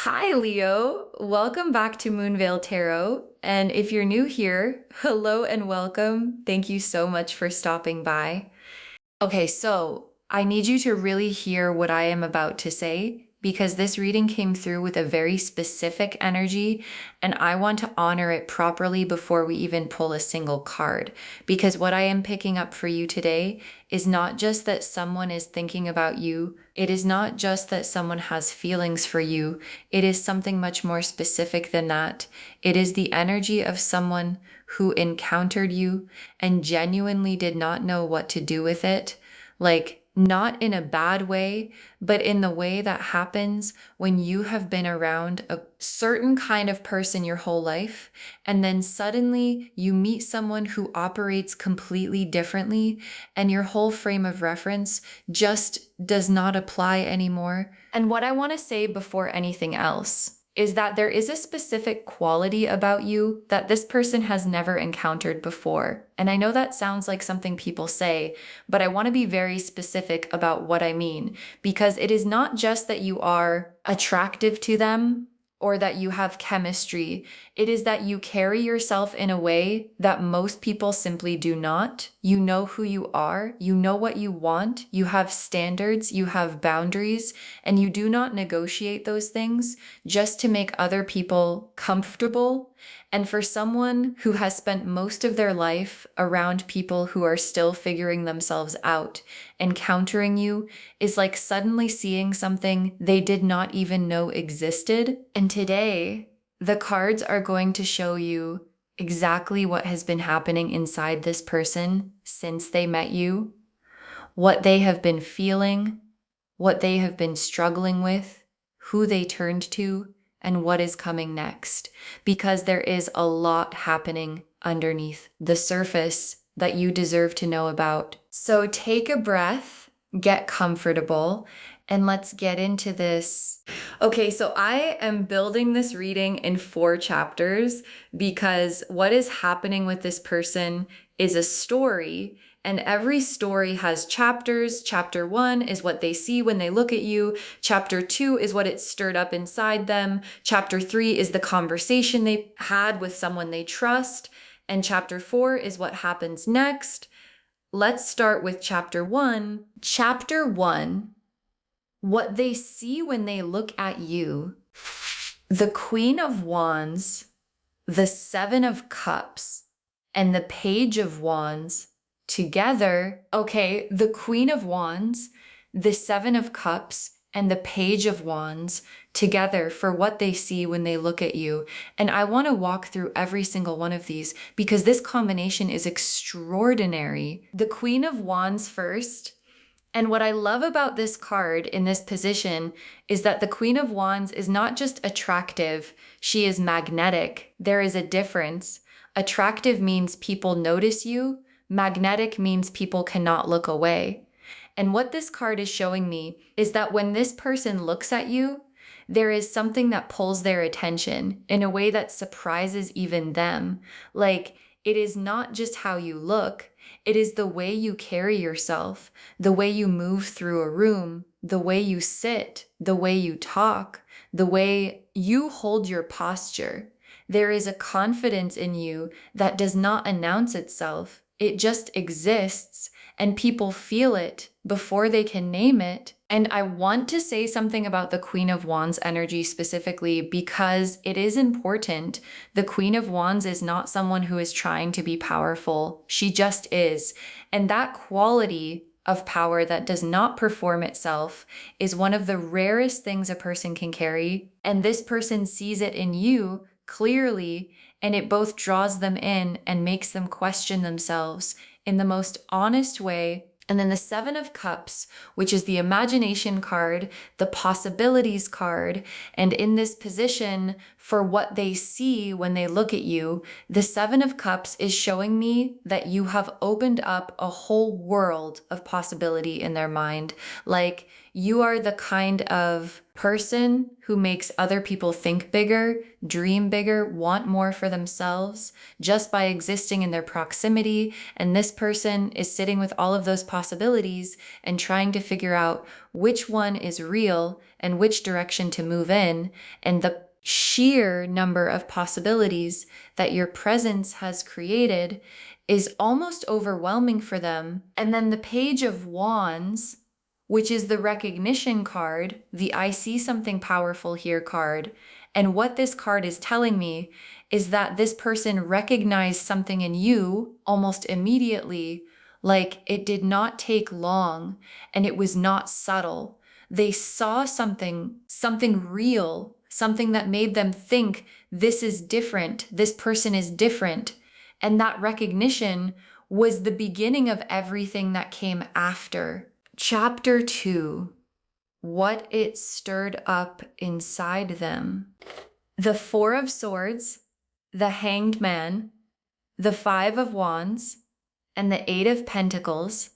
Hi, Leo. Welcome back to Moonveil Tarot. And if you're new here, hello and welcome. Thank you so much for stopping by. Okay, so I need you to really hear what I am about to say because this reading came through with a very specific energy, and I want to honor it properly before we even pull a single card. Because what I am picking up for you today is not just that someone is thinking about you, it is not just that someone has feelings for you, it is something much more specific than that. It is the energy of someone who encountered you and genuinely did not know what to do with it. Like, not in a bad way, but in the way that happens when you have been around a certain kind of person your whole life, and then suddenly you meet someone who operates completely differently, and your whole frame of reference just does not apply anymore. And what I want to say before anything else is that there is a specific quality about you that this person has never encountered before. And I know that sounds like something people say, but I want to be very specific about what I mean, because it is not just that you are attractive to them or that you have chemistry. It is that you carry yourself in a way that most people simply do not. You know who you are, you know what you want, you have standards, you have boundaries, and you do not negotiate those things just to make other people comfortable. And for someone who has spent most of their life around people who are still figuring themselves out, encountering you is like suddenly seeing something they did not even know existed. And today, the cards are going to show you exactly what has been happening inside this person since they met you, what they have been feeling, what they have been struggling with, who they turned to, and what is coming next. Because there is a lot happening underneath the surface that you deserve to know about. So take a breath, get comfortable, and let's get into this. Okay, so I am building this reading in 4 chapters because what is happening with this person is a story, and every story has chapters. Chapter 1 is what they see when they look at you. Chapter 2 is what it stirred up inside them. Chapter 3 is the conversation they had with someone they trust. And chapter 4 is what happens next. Let's start with chapter 1. Chapter 1, what they see when they look at you: the Queen of Wands, the Seven of Cups, and the Page of Wands together. Okay, the Queen of Wands, the Seven of Cups, and the Page of Wands together for what they see when they look at you. And I want to walk through every single one of these because this combination is extraordinary. The Queen of Wands first. And what I love about this card in this position is that the Queen of Wands is not just attractive, she is magnetic. There is a difference. Attractive means people notice you. Magnetic means people cannot look away. And what this card is showing me is that when this person looks at you, there is something that pulls their attention in a way that surprises even them. Like, it is not just how you look, it is the way you carry yourself, the way you move through a room, the way you sit, the way you talk, the way you hold your posture. There is a confidence in you that does not announce itself. It just exists, and people feel it before they can name it. And I want to say something about the Queen of Wands energy specifically because it is important. The Queen of Wands is not someone who is trying to be powerful. She just is. And that quality of power that does not perform itself is one of the rarest things a person can carry. And this person sees it in you clearly, and it both draws them in and makes them question themselves in the most honest way. And then the Seven of Cups, which is the imagination card, the possibilities card. And in this position, for what they see when they look at you, the Seven of Cups is showing me that you have opened up a whole world of possibility in their mind. Like, You are the kind of person who makes other people think bigger, dream bigger, want more for themselves just by existing in their proximity. And this person is sitting with all of those possibilities and trying to figure out which one is real and which direction to move in. And the sheer number of possibilities that your presence has created is almost overwhelming for them. And then the Page of Wands, which is the recognition card, the I see something powerful here card. And what this card is telling me is that this person recognized something in you almost immediately, like it did not take long and it was not subtle. They saw something real, something that made them think this is different, this person is different. And that recognition was the beginning of everything that came after. Chapter 2, what it stirred up inside them. The Four of Swords, the Hanged Man, the Five of Wands, and the Eight of Pentacles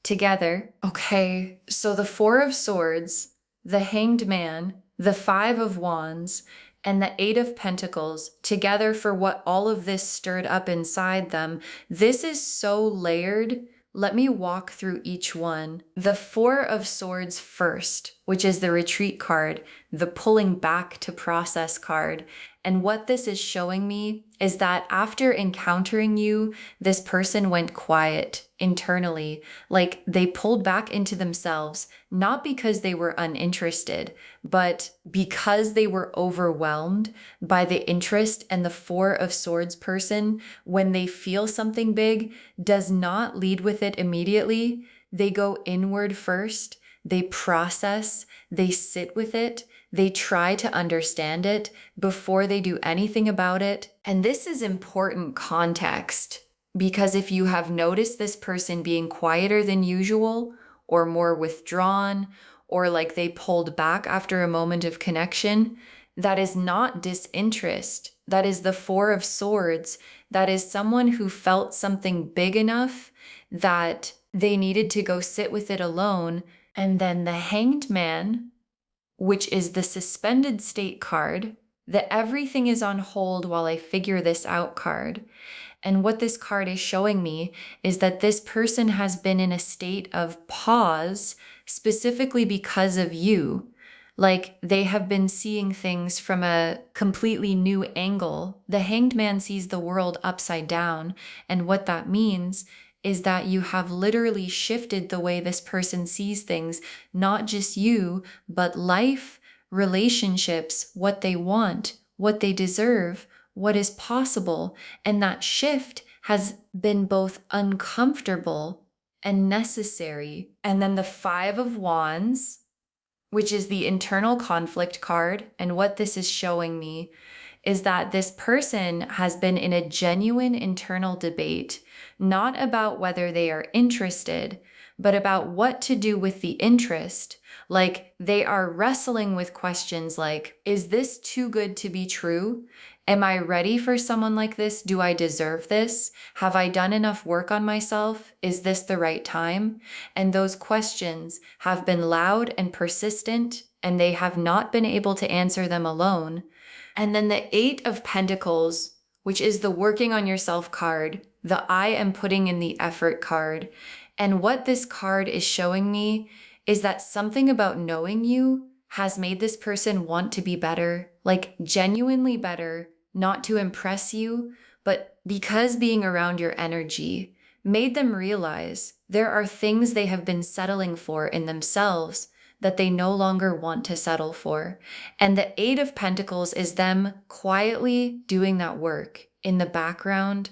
together. Okay, so the Four of Swords, the Hanged Man, the Five of Wands, and the Eight of Pentacles together for what all of this stirred up inside them. This is so layered. Let me walk through each one. The Four of Swords first, which is the retreat card, the pulling back to process card. And what this is showing me is that after encountering you, this person went quiet internally, like they pulled back into themselves, not because they were uninterested, but because they were overwhelmed by the interest. And the Four of Swords person, when they feel something big, does not lead with it immediately. They go inward first, they process, they sit with it, they try to understand it before they do anything about it. And this is important context, because if you have noticed this person being quieter than usual or more withdrawn, or like they pulled back after a moment of connection, that is not disinterest. That is the Four of Swords. That is someone who felt something big enough that they needed to go sit with it alone. And then the Hanged Man, which is the suspended state card, the everything is on hold while I figure this out card. And what this card is showing me is that this person has been in a state of pause specifically because of you. Like they have been seeing things from a completely new angle. The Hanged Man sees the world upside down. And what that means is that you have literally shifted the way this person sees things, not just you, but life, relationships, what they want, what they deserve, what is possible. And that shift has been both uncomfortable and necessary. And then the Five of Wands, which is the internal conflict card. And what this is showing me is that this person has been in a genuine internal debate, not about whether they are interested, but about what to do with the interest. Like they are wrestling with questions like, is this too good to be true? Am I ready for someone like this? Do I deserve this? Have I done enough work on myself? Is this the right time? And those questions have been loud and persistent, and they have not been able to answer them alone. And then the Eight of Pentacles, which is the working on yourself card, the I am putting in the effort card. And what this card is showing me is that something about knowing you has made this person want to be better, like genuinely better, not to impress you, but because being around your energy made them realize there are things they have been settling for in themselves that they no longer want to settle for. And the Eight of Pentacles is them quietly doing that work in the background.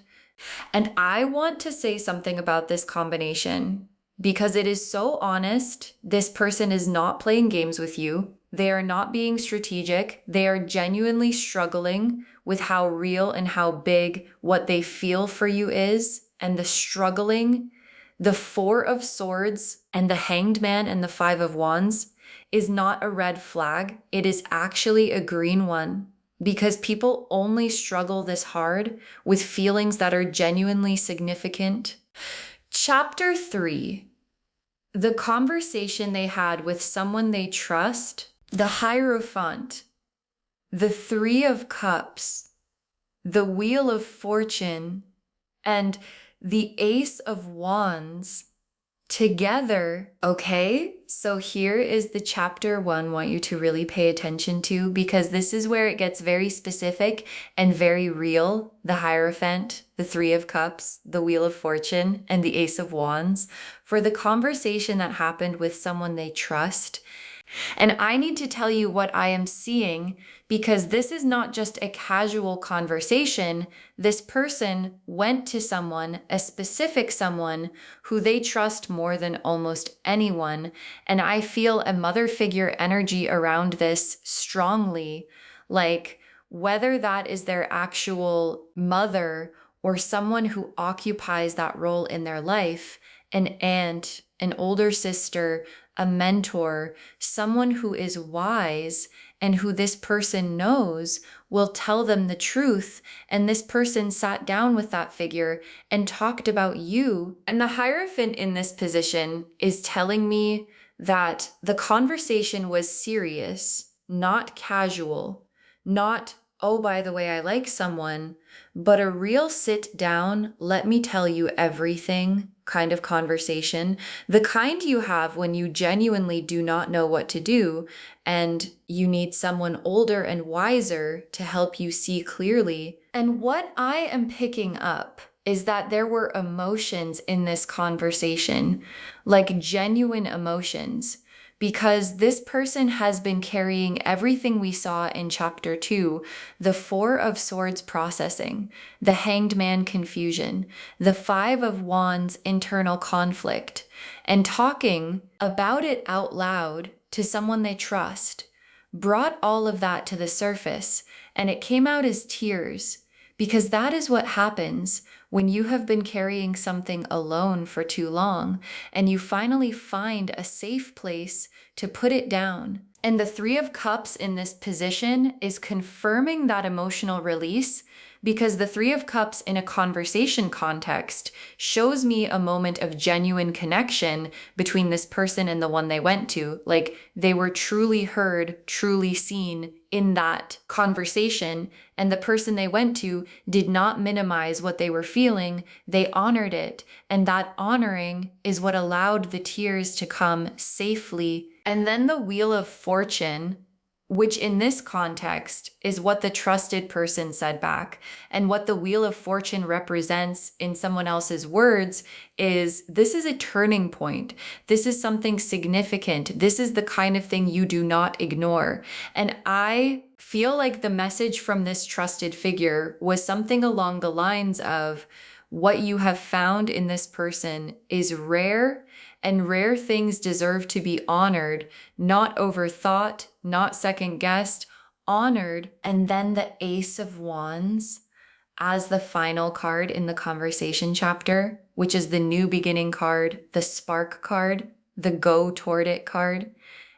And I want to say something about this combination because it is so honest. This person is not playing games with you. They are not being strategic. They are genuinely struggling with how real and how big what they feel for you is, and the struggling. The Four of Swords and the Hanged Man and the Five of Wands is not a red flag. It is actually a green one, because people only struggle this hard with feelings that are genuinely significant. Chapter 3, the conversation they had with someone they trust, the Hierophant, the Three of Cups, the Wheel of Fortune, and the Ace of Wands together. Okay, so here is the chapter 1 I want you to really pay attention to, because this is where it gets very specific and very real. The Hierophant, the Three of Cups, the Wheel of Fortune, and the Ace of Wands for the conversation that happened with someone they trust. And I need to tell you what I am seeing, because this is not just a casual conversation. This person went to someone, a specific someone who they trust more than almost anyone. And I feel a mother figure energy around this strongly, like whether that is their actual mother or someone who occupies that role in their life, an aunt, an older sister, a mentor, someone who is wise and who this person knows will tell them the truth. And this person sat down with that figure and talked about you. And the Hierophant in this position is telling me that the conversation was serious, not casual, not, oh, by the way, I like someone, but a real sit down, let me tell you everything kind of conversation, the kind you have when you genuinely do not know what to do and you need someone older and wiser to help you see clearly. And what I am picking up is that there were emotions in this conversation, like genuine emotions, because this person has been carrying everything we saw in chapter 2, the Four of Swords processing, the Hanged Man confusion, the Five of Wands internal conflict, and talking about it out loud to someone they trust, brought all of that to the surface, and it came out as tears, because that is what happens when you have been carrying something alone for too long and you finally find a safe place to put it down. And the Three of Cups in this position is confirming that emotional release, because the Three of Cups in a conversation context shows me a moment of genuine connection between this person and the one they went to. Like they were truly heard, truly seen in that conversation, and the person they went to did not minimize what they were feeling. They honored it, and that honoring is what allowed the tears to come safely. And then the Wheel of Fortune, which in this context is what the trusted person said back. And what the Wheel of Fortune represents in someone else's words is, this is a turning point. This is something significant. This is the kind of thing you do not ignore. And I feel like the message from this trusted figure was something along the lines of, what you have found in this person is rare, and rare things deserve to be honored, not overthought, not second guessed, honored. And then the Ace of Wands as the final card in the conversation chapter, which is the new beginning card, the spark card, the go toward it card.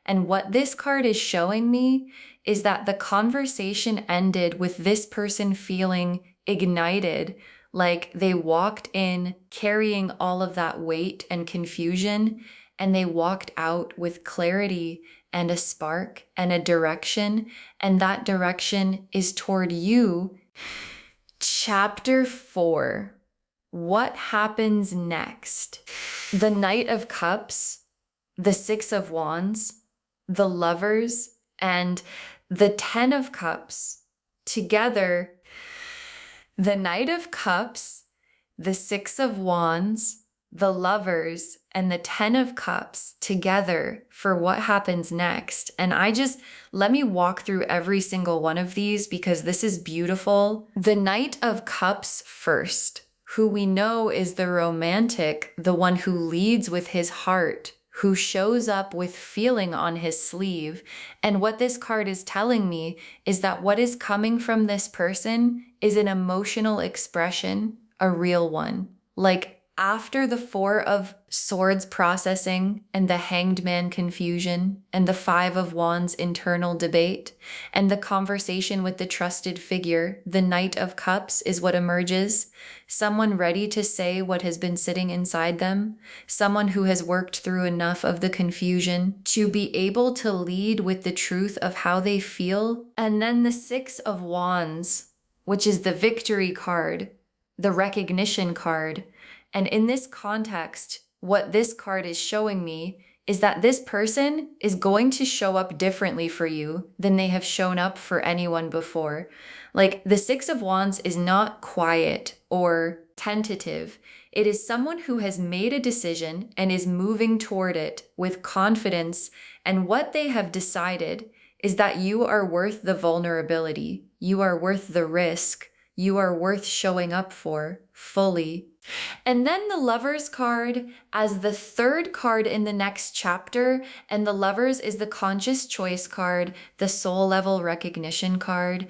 And what this card is showing me is that the conversation ended with this person feeling ignited, like they walked in carrying all of that weight and confusion, and they walked out with clarity and a spark and a direction, and that direction is toward you. Chapter 4. What happens next? The Knight of Cups, the Six of Wands, the Lovers, and the Ten of Cups together. The Knight of Cups, the Six of Wands, the Lovers, and the Ten of Cups together for what happens next. And let me walk through every single one of these because this is beautiful. The Knight of Cups first, who we know is the romantic, the one who leads with his heart, who shows up with feeling on his sleeve. And what this card is telling me is that what is coming from this person is an emotional expression, a real one, like after the Four of Swords processing and the Hanged Man confusion and the Five of Wands internal debate and the conversation with the trusted figure, the Knight of Cups is what emerges. Someone ready to say what has been sitting inside them, someone who has worked through enough of the confusion to be able to lead with the truth of how they feel. And then the Six of Wands, which is the victory card, the recognition card. And in this context, what this card is showing me is that this person is going to show up differently for you than they have shown up for anyone before. Like the Six of Wands is not quiet or tentative. It is someone who has made a decision and is moving toward it with confidence. And what they have decided is that you are worth the vulnerability. You are worth the risk. You are worth showing up for fully. And then the Lovers card as the third card in the next chapter, and the Lovers is the conscious choice card, the soul level recognition card.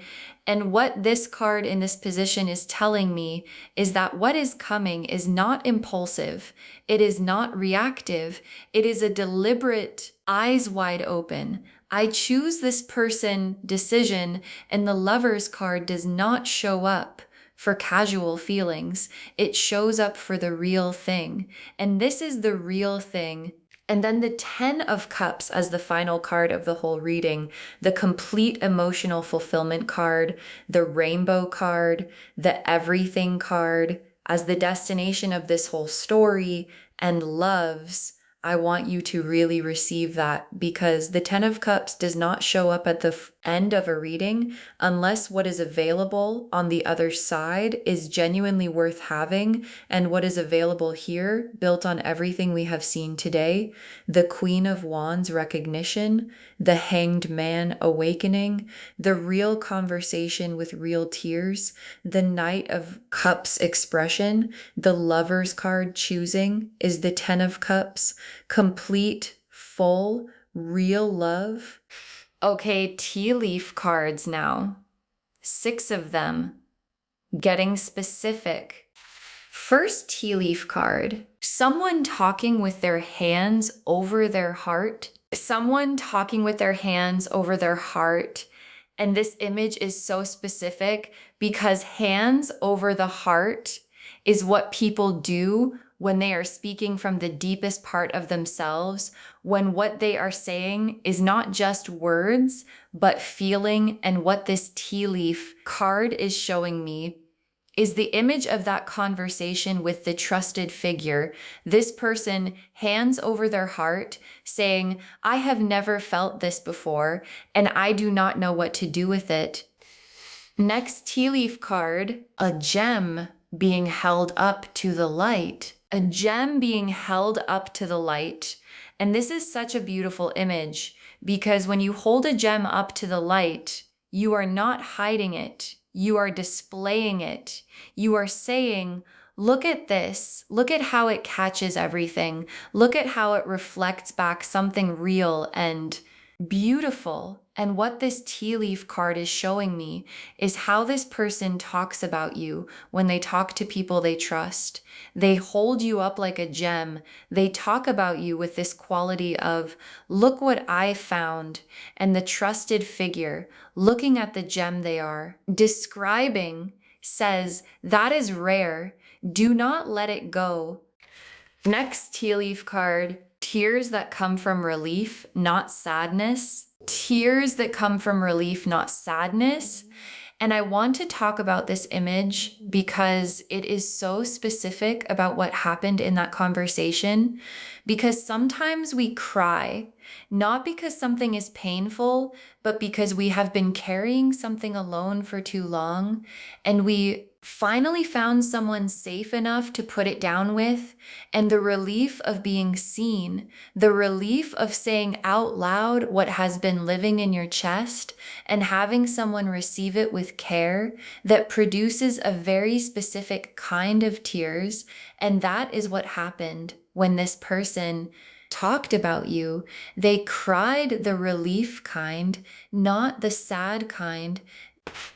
And what this card in this position is telling me is that what is coming is not impulsive. It is not reactive. It is a deliberate, eyes wide open. I choose this person decision, and the Lovers card does not show up for casual feelings. It shows up for the real thing. And this is the real thing. And then the 10 of Cups as the final card of the whole reading, the complete emotional fulfillment card, the rainbow card, the everything card as the destination of this whole story, and loves. I want you to really receive that, because the 10 of Cups does not show up at the end of a reading unless what is available on the other side is genuinely worth having. And what is available here, built on everything we have seen today, the Queen of Wands recognition, the Hanged Man awakening, the real conversation with real tears, the Knight of Cups expression, the Lovers card choosing is the 10 of Cups. Complete, full, real love. Okay, tea leaf cards now. 6 of them. Getting specific. First tea leaf card. Someone talking with their hands over their heart. Someone talking with their hands over their heart. And this image is so specific because hands over the heart is what people do when they are speaking from the deepest part of themselves, when what they are saying is not just words, but feeling. And what this tea leaf card is showing me is the image of that conversation with the trusted figure. This person, hands over their heart, saying, I have never felt this before, and I do not know what to do with it. Next tea leaf card, a gem being held up to the light. A gem being held up to the light. And this is such a beautiful image, because when you hold a gem up to the light, you are not hiding it. You are displaying it. You are saying, look at this. Look at how it catches everything. Look at how it reflects back something real and beautiful. And what this tea leaf card is showing me is how this person talks about you when they talk to people they trust. They hold you up like a gem. They talk about you with this quality of, look what I found. And the trusted figure, looking at the gem they are, describing, says, that is rare. Do not let it go. Next tea leaf card, tears that come from relief, not sadness. Tears that come from relief, not sadness. And I want to talk about this image because it is so specific about what happened in that conversation. Because sometimes we cry, not because something is painful, but because we have been carrying something alone for too long, and we finally found someone safe enough to put it down with, and the relief of being seen, the relief of saying out loud what has been living in your chest, and having someone receive it with care that produces a very specific kind of tears. And that is what happened when this person talked about you. They cried the relief kind, not the sad kind.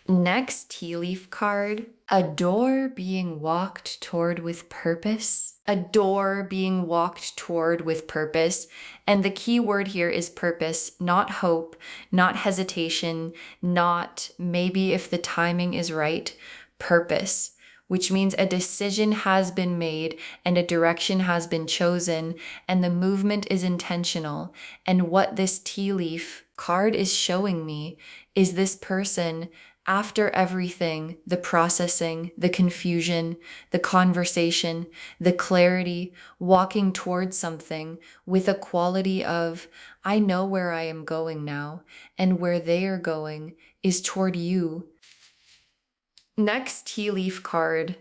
Next tea leaf card, a door being walked toward with purpose. A door being walked toward with purpose. And the key word here is purpose, not hope, not hesitation, not maybe if the timing is right, purpose, which means a decision has been made and a direction has been chosen and the movement is intentional. And what this tea leaf card is showing me is this person, after everything, the processing, the confusion, the conversation, the clarity, walking towards something with a quality of, I know where I am going now, and where they are going is toward you. Next tea leaf card.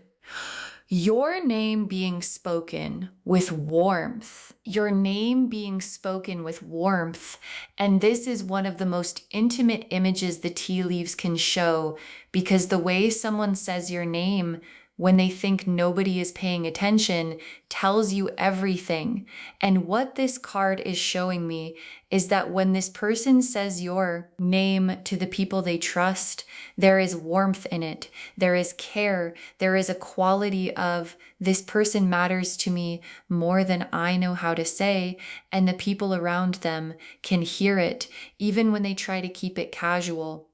Your name being spoken with warmth. Your name being spoken with warmth. And this is one of the most intimate images the tea leaves can show, because the way someone says your name when they think nobody is paying attention tells you everything. And what this card is showing me is that when this person says your name to the people they trust, there is warmth in it. There is care. There is a quality of this person matters to me more than I know how to say, and the people around them can hear it, even when they try to keep it casual.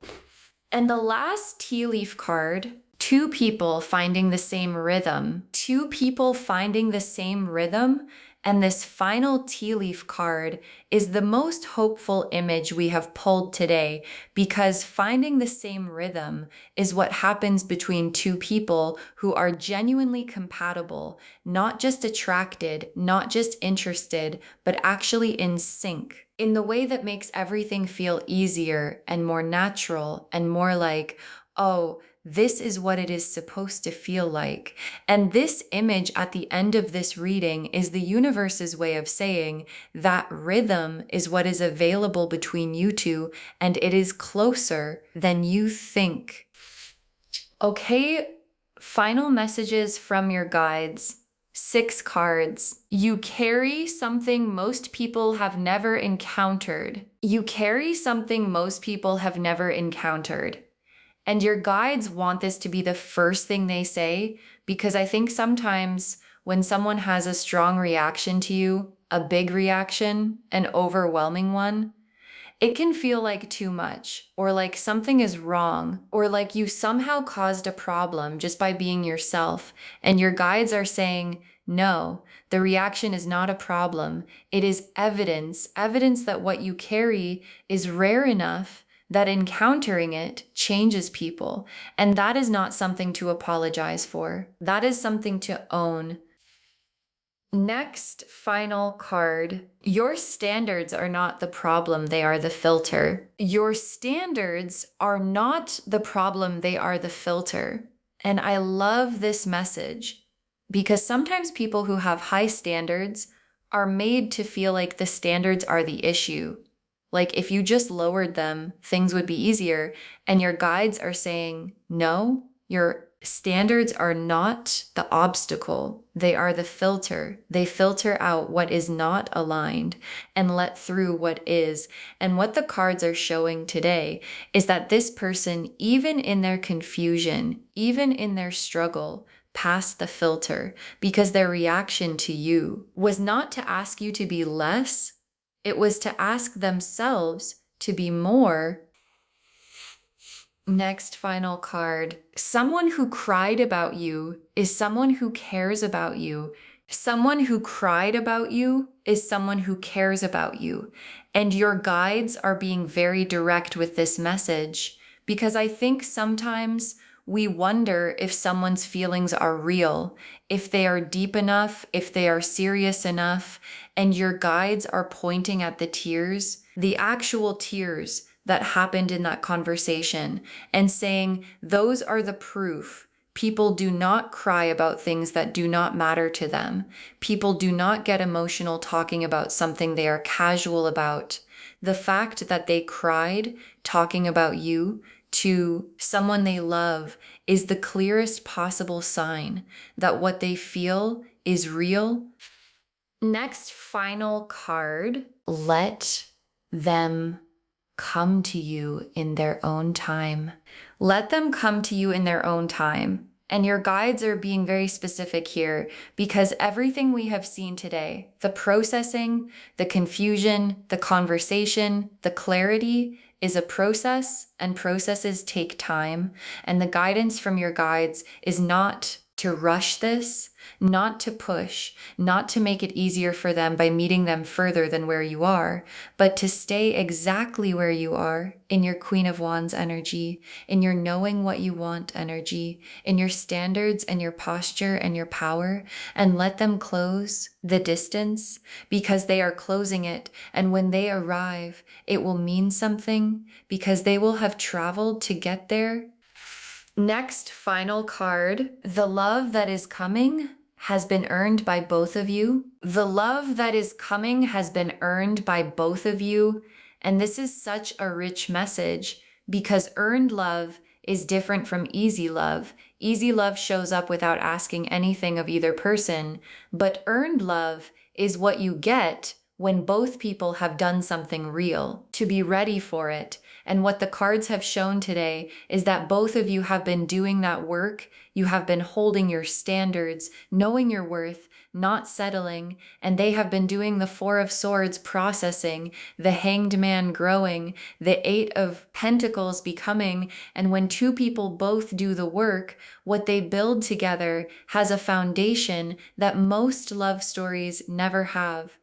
And the last tea leaf card, two people finding the same rhythm. Two people finding the same rhythm. And this final tea leaf card is the most hopeful image we have pulled today, because finding the same rhythm is what happens between two people who are genuinely compatible, not just attracted, not just interested, but actually in sync, in the way that makes everything feel easier and more natural and more like, oh, this is what it is supposed to feel like. And this image at the end of this reading is the universe's way of saying that rhythm is what is available between you two, and it is closer than you think. Okay, final messages from your guides. 6 cards. You carry something most people have never encountered. You carry something most people have never encountered. And your guides want this to be the first thing they say, because I think sometimes when someone has a strong reaction to you, a big reaction, an overwhelming one, it can feel like too much, or like something is wrong, or like you somehow caused a problem just by being yourself. And your guides are saying, no, the reaction is not a problem. It is evidence that what you carry is rare enough that encountering it changes people. And that is not something to apologize for. That is something to own. Next, final card. Your standards are not the problem, they are the filter. Your standards are not the problem, they are the filter. And I love this message, because sometimes people who have high standards are made to feel like the standards are the issue. Like if you just lowered them, things would be easier. And your guides are saying, no, your standards are not the obstacle. They are the filter. They filter out what is not aligned and let through what is. And what the cards are showing today is that this person, even in their confusion, even in their struggle, passed the filter, because their reaction to you was not to ask you to be less. It was to ask themselves to be more. Next final card. Someone who cried about you is someone who cares about you. Someone who cried about you is someone who cares about you. And your guides are being very direct with this message, because I think sometimes we wonder if someone's feelings are real, if they are deep enough, if they are serious enough, and your guides are pointing at the tears, the actual tears that happened in that conversation, and saying, those are the proof. People do not cry about things that do not matter to them. People do not get emotional talking about something they are casual about. The fact that they cried talking about you to someone they love is the clearest possible sign that what they feel is real. Next final card, let them come to you in their own time. Let them come to you in their own time. And your guides are being very specific here because everything we have seen today, the processing, the confusion, the conversation, the clarity is a process, and processes take time. And the guidance from your guides is not to rush this, not to push, not to make it easier for them by meeting them further than where you are, but to stay exactly where you are in your Queen of Wands energy, in your knowing what you want energy, in your standards and your posture and your power, and let them close the distance because they are closing it. And when they arrive, it will mean something because they will have traveled to get there. Next, final card. The love that is coming has been earned by both of you. The love that is coming has been earned by both of you. And this is such a rich message because earned love is different from easy love. Easy love shows up without asking anything of either person, but earned love is what you get when both people have done something real, to be ready for it. And what the cards have shown today is that both of you have been doing that work. You have been holding your standards, knowing your worth, not settling, and they have been doing the Four of Swords processing, the Hanged Man growing, the Eight of Pentacles becoming, and when two people both do the work, what they build together has a foundation that most love stories never have.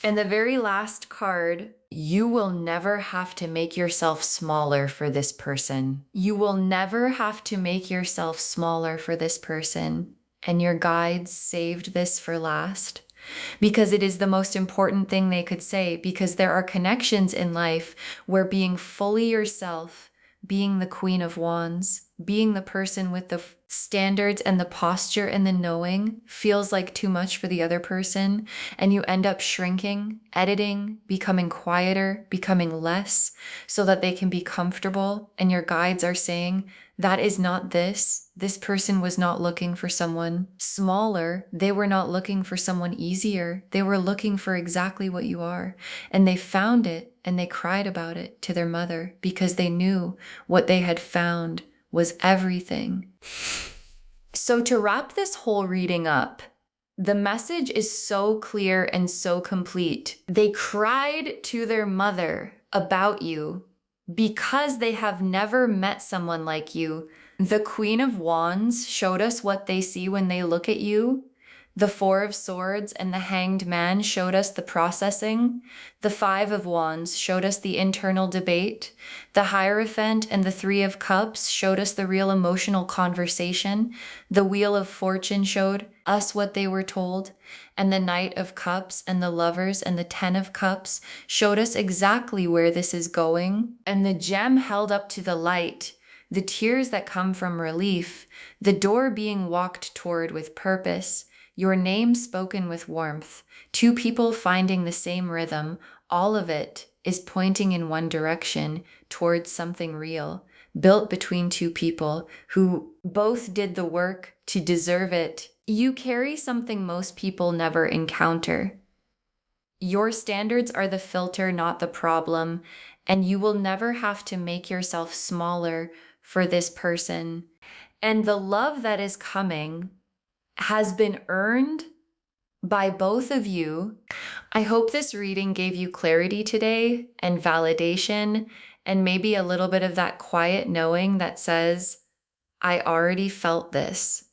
And the very last card, you will never have to make yourself smaller for this person. You will never have to make yourself smaller for this person. And your guides saved this for last because it is the most important thing they could say, because there are connections in life where being fully yourself, being the Queen of Wands, being the person with the standards and the posture and the knowing feels like too much for the other person. And you end up shrinking, editing, becoming quieter, becoming less so that they can be comfortable. And your guides are saying, that is not this. This person was not looking for someone smaller. They were not looking for someone easier. They were looking for exactly what you are. And they found it and they cried about it to their mother because they knew what they had found was everything. So to wrap this whole reading up, the message is so clear and so complete. They cried to their mother about you because they have never met someone like you. The Queen of Wands showed us what they see when they look at you. The Four of Swords and the Hanged Man showed us the processing. The Five of Wands showed us the internal debate. The Hierophant and the Three of Cups showed us the real emotional conversation. The Wheel of Fortune showed us what they were told. And the Knight of Cups and the Lovers and the Ten of Cups showed us exactly where this is going. And the gem held up to the light, the tears that come from relief, the door being walked toward with purpose, your name spoken with warmth, two people finding the same rhythm, all of it is pointing in one direction towards something real, built between two people who both did the work to deserve it. You carry something most people never encounter. Your standards are the filter, not the problem, and you will never have to make yourself smaller for this person. And the love that is coming has been earned by both of you. I hope this reading gave you clarity today and validation and maybe a little bit of that quiet knowing that says, I already felt this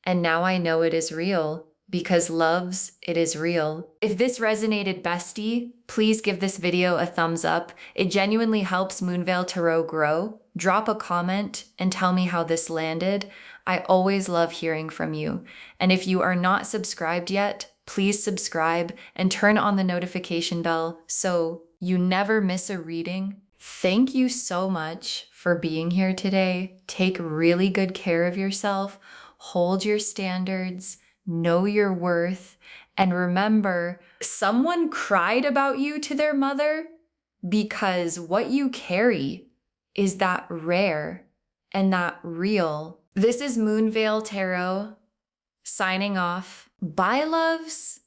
and now I know it is real because loves, it is real. If this resonated, bestie, please give this video a thumbs up. It genuinely helps Moonveil Tarot grow. Drop a comment and tell me how this landed. I always love hearing from you. And if you are not subscribed yet, please subscribe and turn on the notification bell so you never miss a reading. Thank you so much for being here today. Take really good care of yourself. Hold your standards. Know your worth. And remember, someone cried about you to their mother because what you carry is that rare and that real. This is Moonveil Tarot signing off. Bye, loves.